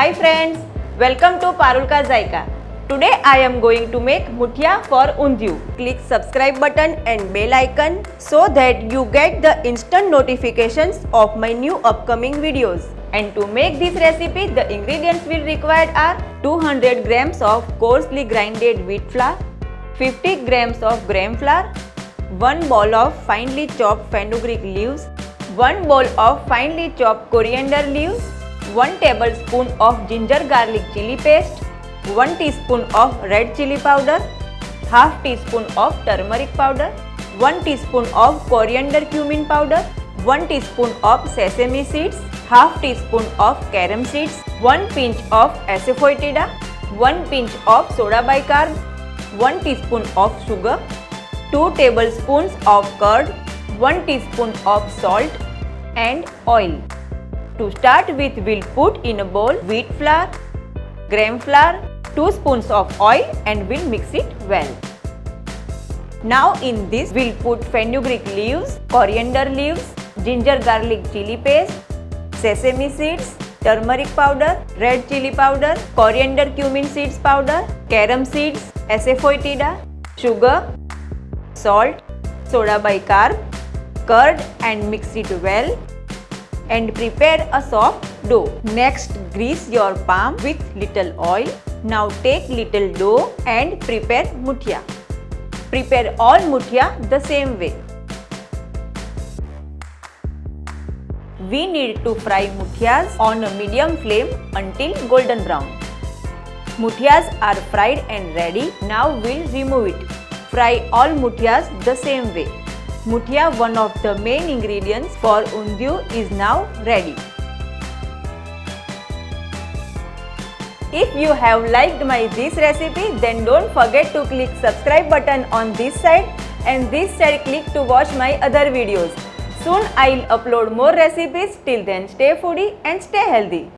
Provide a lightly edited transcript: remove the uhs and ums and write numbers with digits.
Hi friends, welcome to Parul Ka Zaika. Today I am going to make muthia for undiyu. Click subscribe button and bell icon so that you get the instant notifications of my new upcoming videos. And to make this recipe, the ingredients we required are 200 grams of coarsely grinded wheat flour, 50 grams of gram flour, 1 bowl of finely chopped fenugreek leaves, 1 bowl of finely chopped coriander leaves, 1 tablespoon of ginger garlic chili paste, 1 teaspoon of red chili powder, half teaspoon of turmeric powder, 1 teaspoon of coriander cumin powder, 1 teaspoon of sesame seeds, half teaspoon of carom seeds, 1 pinch of asafoetida, 1 pinch of soda bicarb, 1 teaspoon of sugar, 2 tablespoons of curd, 1 teaspoon of salt and oil. To start with, we'll put in a bowl wheat flour, gram flour, 2 spoons of oil and we'll mix it well. Now in this we'll put fenugreek leaves, coriander leaves, ginger garlic chili paste, sesame seeds, turmeric powder, red chili powder, coriander cumin seeds powder, carom seeds, asafoetida, sugar, salt, soda bicarb, curd and mix it well and prepare a soft dough. Next, grease your palm with little oil. Now take little dough and prepare muthia. Prepare all muthia the same way. We need to fry muthias on a medium flame until golden brown. Muthias are fried and ready. Now we'll remove it. Fry all muthias the same way. Muthia, one of the main ingredients for undiyu, is now ready. If you have liked this recipe, then don't forget to click subscribe button on this side and this side click to watch my other videos. Soon I'll upload more recipes. Till then, stay foodie and stay healthy.